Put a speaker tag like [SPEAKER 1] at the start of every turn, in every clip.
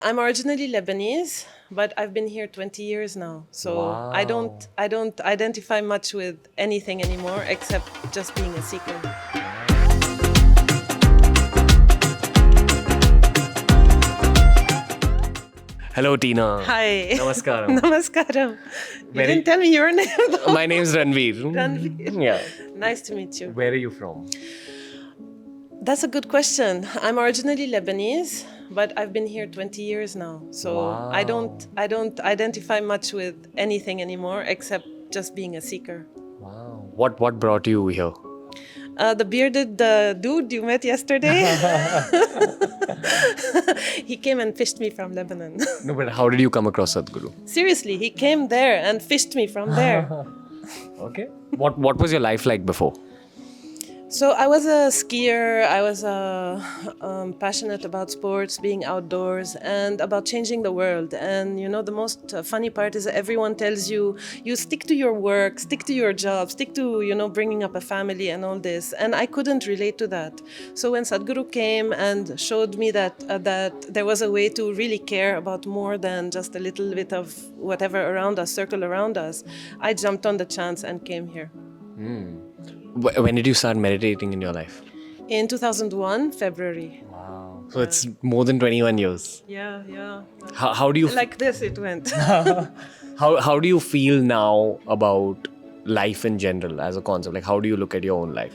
[SPEAKER 1] I'm originally Lebanese, but I've been here 20 years now. So I don't identify much with anything anymore except just being a seeker.
[SPEAKER 2] Hello, Tina.
[SPEAKER 1] Hi.
[SPEAKER 2] Namaskaram.
[SPEAKER 1] Namaskaram. You didn't tell me your name though.
[SPEAKER 2] My name's Ranveer.
[SPEAKER 1] Ranveer.
[SPEAKER 2] Yeah.
[SPEAKER 1] Nice to meet you.
[SPEAKER 2] Where are you from?
[SPEAKER 1] That's a good question. I'm originally Lebanese, but I've been here 20 years now. So I don't identify much with anything anymore except just being a seeker.
[SPEAKER 2] Wow. What brought you here?
[SPEAKER 1] The bearded dude you met yesterday, he came and fished me from Lebanon.
[SPEAKER 2] No, but how did you come across Sadhguru?
[SPEAKER 1] Seriously, he came there and fished me from there.
[SPEAKER 2] Okay. What was your life like before?
[SPEAKER 1] So I was a skier, I was passionate about sports, being outdoors, and about changing the world. And you know, the most funny part is that everyone tells you, you stick to your work, stick to your job, stick to, you know, bringing up a family and all this. And I couldn't relate to that. So when Sadhguru came and showed me that there was a way to really care about more than just a little bit of whatever around us, circle around us, I jumped on the chance and came here.
[SPEAKER 2] When did you start meditating in your life?
[SPEAKER 1] In 2001, February.
[SPEAKER 2] Wow. So it's more than 21 years.
[SPEAKER 1] Yeah.
[SPEAKER 2] How do you
[SPEAKER 1] Like this it went.
[SPEAKER 2] how do you feel now about life in general as a concept? Like, how do you look at your own life?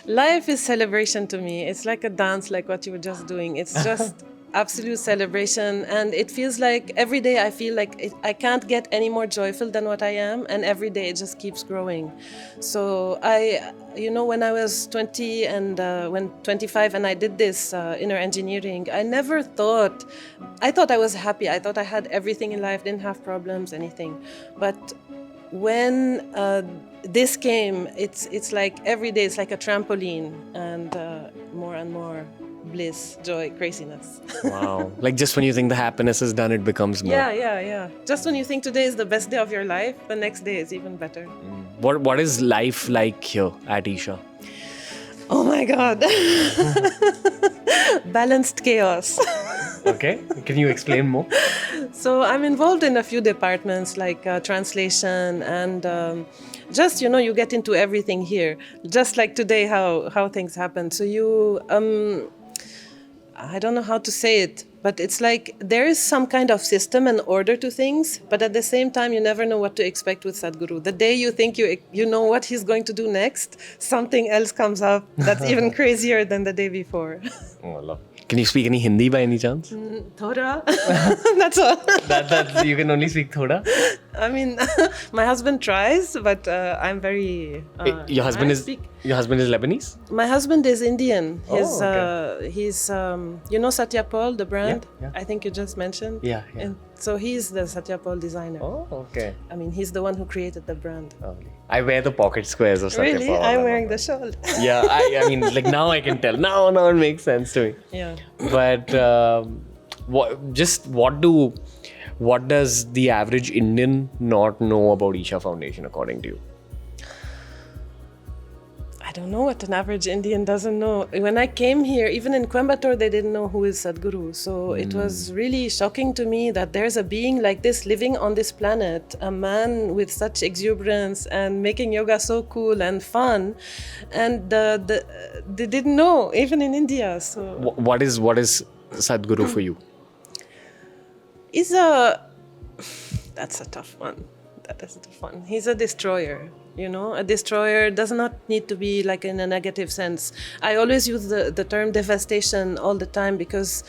[SPEAKER 1] Life is celebration to me. It's like a dance, like what you were just doing. It's just absolute celebration. And it feels like every day I feel like I can't get any more joyful than what I am. And every day it just keeps growing. So when I was 20 and when 25 and I did this inner engineering, I thought I was happy. I thought I had everything in life, didn't have problems, anything. But when this came, it's like every day it's like a trampoline and more bliss, joy, craziness.
[SPEAKER 2] Wow. Like just when you think the happiness is done, it becomes more.
[SPEAKER 1] Yeah. Just when you think today is the best day of your life, the next day is even better.
[SPEAKER 2] What is life like here at Isha?
[SPEAKER 1] Oh my God. Balanced chaos.
[SPEAKER 2] Okay. Can you explain more?
[SPEAKER 1] So I'm involved in a few departments like translation and just, you know, you get into everything here. Just like today, how things happen. So you, I don't know how to say it, but it's like there is some kind of system and order to things, but at the same time, you never know what to expect with Sadhguru. The day you think you know what he's going to do next, something else comes up that's even crazier than the day before.
[SPEAKER 2] Oh, Allah. Can you speak any Hindi by any chance?
[SPEAKER 1] Thoda. That's all.
[SPEAKER 2] That you can only speak thoda?
[SPEAKER 1] I mean, my husband tries, but I'm very...
[SPEAKER 2] Your husband is Lebanese?
[SPEAKER 1] My husband is Indian.
[SPEAKER 2] Okay.
[SPEAKER 1] He's you know Satya Paul, the brand?
[SPEAKER 2] Yeah.
[SPEAKER 1] I think you just mentioned.
[SPEAKER 2] Yeah.
[SPEAKER 1] And so he's the Satya Paul designer.
[SPEAKER 2] Oh, okay.
[SPEAKER 1] I mean, he's the one who created the brand.
[SPEAKER 2] Okay. I wear the pocket squares of Satya
[SPEAKER 1] Really?
[SPEAKER 2] Paul.
[SPEAKER 1] I'm wearing the shawl.
[SPEAKER 2] Yeah, I mean, like now I can tell. Now it makes sense to me.
[SPEAKER 1] Yeah.
[SPEAKER 2] But what does the average Indian not know about Isha Foundation according to you?
[SPEAKER 1] I don't know what an average Indian doesn't know. When I came here, even in Coimbatore, they didn't know who is Sadhguru. So it was really shocking to me that there's a being like this living on this planet, a man with such exuberance and making yoga so cool and fun. And they didn't know, even in India. So
[SPEAKER 2] What is Sadhguru for you?
[SPEAKER 1] That's a tough one. That is a tough one. He's a destroyer. You know, a destroyer does not need to be like in a negative sense. I always use the term devastation all the time because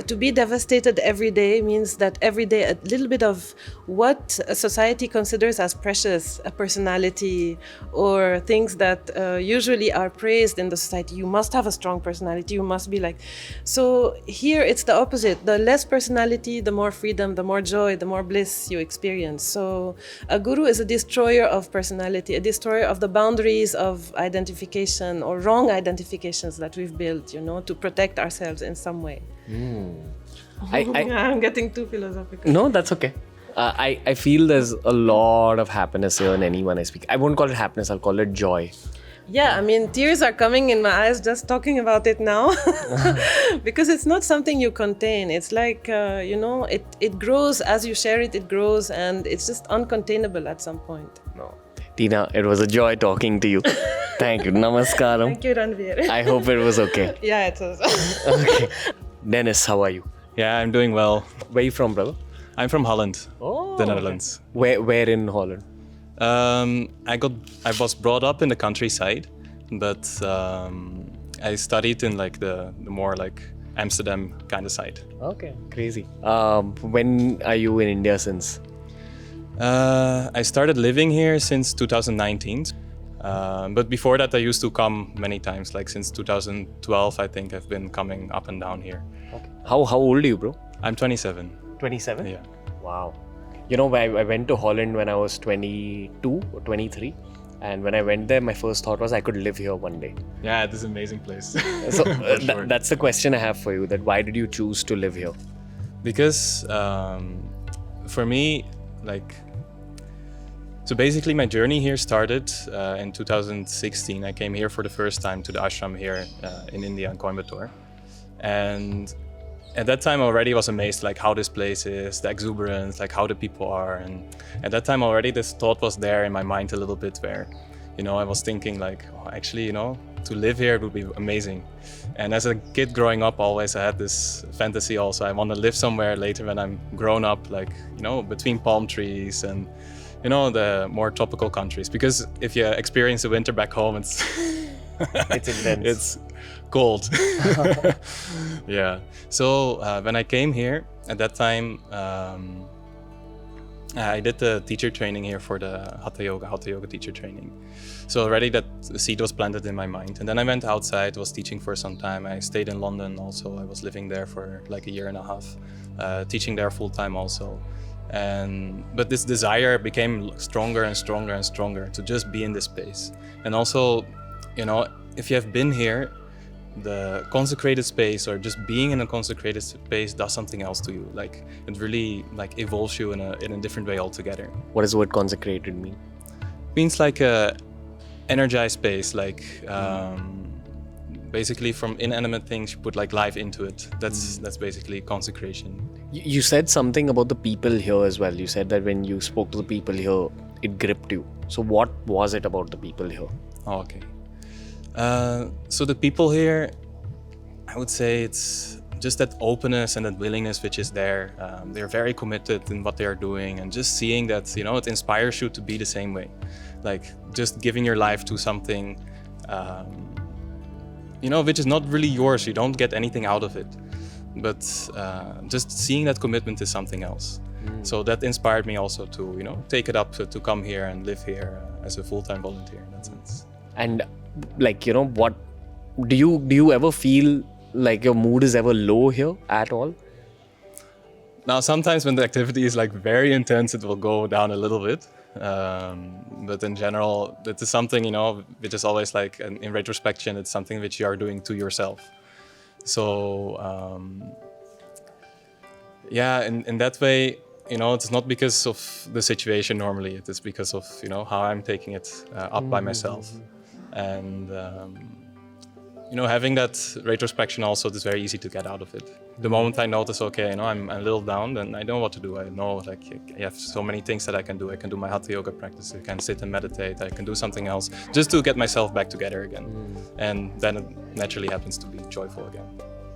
[SPEAKER 1] to be devastated every day means that every day a little bit of what a society considers as precious, a personality or things that usually are praised in the society. You must have a strong personality, you must be like... So here it's the opposite. The less personality, the more freedom, the more joy, the more bliss you experience. So a guru is a destroyer of personality, a destroyer of the boundaries of identification or wrong identifications that we've built, you know, to protect ourselves in some way. I'm getting too philosophical.
[SPEAKER 2] No, that's okay. I feel there's a lot of happiness here in anyone I speak. I won't call it happiness, I'll call it joy.
[SPEAKER 1] Yeah, I mean, tears are coming in my eyes just talking about it now. Because it's not something you contain. It's like, it grows as you share it, it grows, and it's just uncontainable at some point.
[SPEAKER 2] No. Tina, it was a joy talking to you. Thank you. Namaskaram.
[SPEAKER 1] Thank you, Ranveer.
[SPEAKER 2] I hope it was okay.
[SPEAKER 1] Yeah, it was.
[SPEAKER 2] Okay. Dennis, how are you?
[SPEAKER 3] Yeah, I'm doing well.
[SPEAKER 2] Where are you from, brother?
[SPEAKER 3] I'm from Holland, the Netherlands.
[SPEAKER 2] Where in Holland?
[SPEAKER 3] I was brought up in the countryside, but I studied in like the more like Amsterdam kind of side.
[SPEAKER 2] Okay, crazy. When are you in India since?
[SPEAKER 3] I started living here since 2019. But before that, I used to come many times. Like since 2012, I think I've been coming up and down here.
[SPEAKER 2] Okay. How old are you, bro?
[SPEAKER 3] I'm 27.
[SPEAKER 2] 27?
[SPEAKER 3] Yeah.
[SPEAKER 2] Wow. You know, I went to Holland when I was 22 or 23. And when I went there, my first thought was I could live here one day.
[SPEAKER 3] Yeah, it is an amazing place.
[SPEAKER 2] So
[SPEAKER 3] Sure.
[SPEAKER 2] that's the question I have for you, that why did you choose to live here?
[SPEAKER 3] Because for me, so basically my journey here started in 2016. I came here for the first time to the ashram here in India, in Coimbatore. And at that time already I was amazed like how this place is, the exuberance, like how the people are. And at that time already this thought was there in my mind a little bit where, I was thinking like, oh, actually, to live here would be amazing. And as a kid growing up, always I had this fantasy also. I want to live somewhere later when I'm grown up, like, between palm trees and, the more tropical countries. Because if you experience the winter back home, it's
[SPEAKER 2] It's intense.
[SPEAKER 3] it's cold. Yeah. So when I came here, at that time, I did the teacher training here for the Hatha Yoga teacher training. So already that seed was planted in my mind. And then I went outside, was teaching for some time. I stayed in London also. I was living there for like a year and a half, teaching there full time also. But this desire became stronger and stronger and stronger to just be in this space. And also, if you have been here, the consecrated space or just being in a consecrated space does something else to you. Like it really like evolves you in a different way altogether.
[SPEAKER 2] What does the word consecrated mean?
[SPEAKER 3] Means like a energized space, like basically from inanimate things you put like life into it. That's basically consecration.
[SPEAKER 2] You said something about the people here as well. You said that when you spoke to the people here, it gripped you. So what was it about the people here?
[SPEAKER 3] Oh, okay. So the people here, I would say it's just that openness and that willingness which is there. They're very committed in what they are doing, and just seeing that, it inspires you to be the same way. Like just giving your life to something, which is not really yours. You don't get anything out of it. But just seeing that commitment is something else. So that inspired me also to, take it up to come here and live here as a full-time volunteer in that sense.
[SPEAKER 2] And like, what do you ever feel like your mood is ever low here at all?
[SPEAKER 3] Now, sometimes when the activity is like very intense, it will go down a little bit. But in general, it is something, which is always like in retrospection, it's something which you are doing to yourself. So, in that way, it's not because of the situation normally. It is because of, how I'm taking it up by myself. And, having that retrospection also, it's very easy to get out of it. The moment I notice, okay, I'm a little down, then I know what to do. I know, like, I have so many things that I can do. I can do my Hatha Yoga practice. I can sit and meditate. I can do something else just to get myself back together again. And then it naturally happens to be joyful again.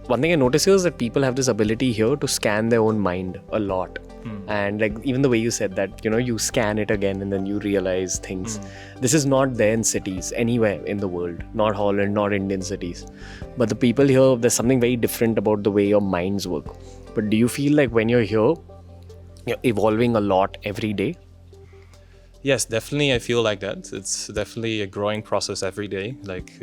[SPEAKER 2] One thing I notice here is that people have this ability here to scan their own mind a lot. And like even the way you said that, you scan it again and then you realize things. This is not there in cities anywhere in the world, not Holland, not Indian cities. But the people here, there's something very different about the way your minds work. But do you feel like when you're here, you're evolving a lot every day?
[SPEAKER 3] Yes, definitely. I feel like that. It's definitely a growing process every day. Like,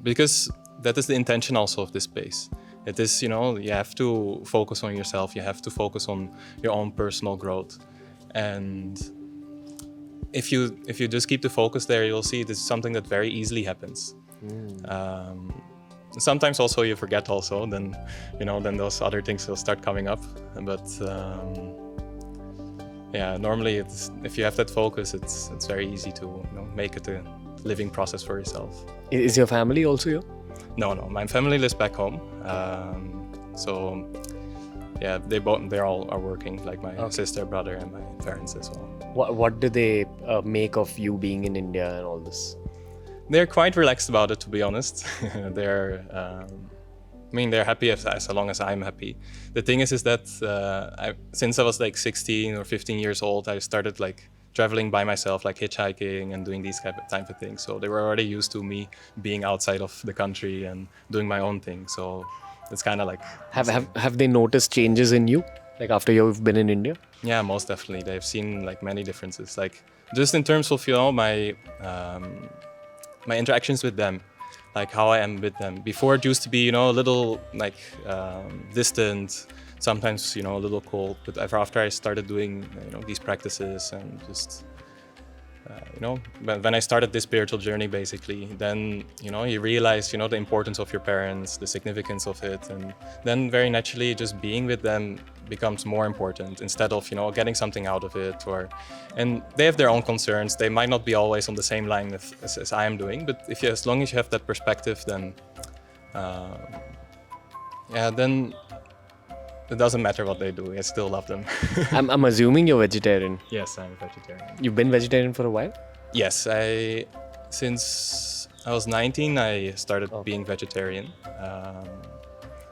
[SPEAKER 3] because that is the intention also of this space. It is, you have to focus on yourself. You have to focus on your own personal growth. And if you just keep the focus there, you'll see this is something that very easily happens. Sometimes also you forget also, then those other things will start coming up. But normally if you have that focus, it's very easy to make it living process for yourself.
[SPEAKER 2] Is your family also here?
[SPEAKER 3] No, my family lives back home. So yeah, they're all are working, like my sister, brother, and my parents as well.
[SPEAKER 2] What do they make of you being in India and all this?
[SPEAKER 3] They're quite relaxed about it, to be honest. They're happy as long as I'm happy. The thing is that since I was like 16 or 15 years old, I started like traveling by myself, like hitchhiking and doing these type of things. So they were already used to me being outside of the country and doing my own thing. So it's kind of like...
[SPEAKER 2] Have they noticed changes in you, like after you've been in India?
[SPEAKER 3] Yeah, most definitely. They've seen like many differences, like just in terms of, my interactions with them, like how I am with them. Before it used to be, a little like distant, sometimes, a little cold. But after I started doing, these practices and just, when I started this spiritual journey, basically, then, you realize, the importance of your parents, the significance of it. And then very naturally, just being with them becomes more important instead of, getting something out of it. And they have their own concerns. They might not be always on the same line as I am doing. But as long as you have that perspective, then, then it doesn't matter what they do. I still love them.
[SPEAKER 2] I'm assuming you're vegetarian.
[SPEAKER 3] Yes, I'm a vegetarian.
[SPEAKER 2] You've been vegetarian for a while?
[SPEAKER 3] Yes, since I was 19, I started being vegetarian.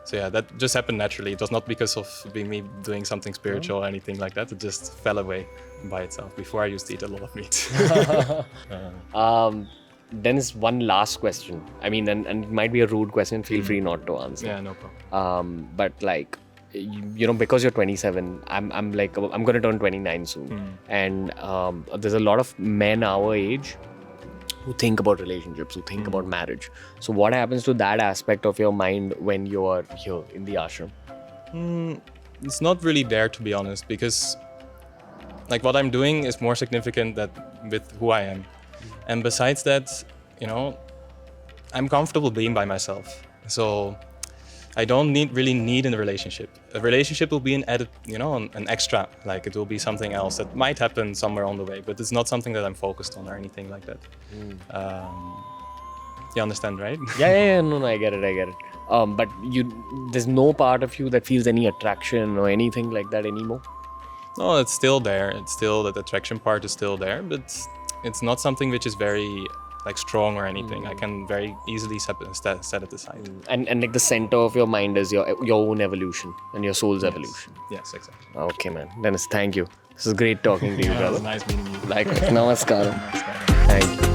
[SPEAKER 3] So yeah, that just happened naturally. It was not because of me doing something spiritual or anything like that. It just fell away by itself. Before I used to eat a lot of meat.
[SPEAKER 2] Dennis, one last question. I mean, and it might be a rude question. Feel free not to answer.
[SPEAKER 3] Yeah, no problem.
[SPEAKER 2] But like, because you're 27, I'm going to turn 29 soon. And there's a lot of men our age who think about relationships, who think about marriage. So what happens to that aspect of your mind when you're here in the ashram?
[SPEAKER 3] It's not really there, to be honest, because like what I'm doing is more significant with who I am. And besides that, I'm comfortable being by myself. So I don't really need a relationship. A relationship will be an added, an extra. Like it will be something else that might happen somewhere on the way, but it's not something that I'm focused on or anything like that. You understand, right?
[SPEAKER 2] Yeah. No, I get it. But there's no part of you that feels any attraction or anything like that anymore?
[SPEAKER 3] No, it's still there. It's still, that attraction part is still there, but it's not something which is very like strong or anything. I can very easily set it aside.
[SPEAKER 2] And like the center of your mind is your own evolution and your soul's evolution.
[SPEAKER 3] Yes, exactly.
[SPEAKER 2] Okay, man. Dennis, thank you. This is great talking to you, brother.
[SPEAKER 3] It was nice meeting you.
[SPEAKER 2] Likewise. Namaskaram.
[SPEAKER 3] Namaskaram.
[SPEAKER 2] Thank you.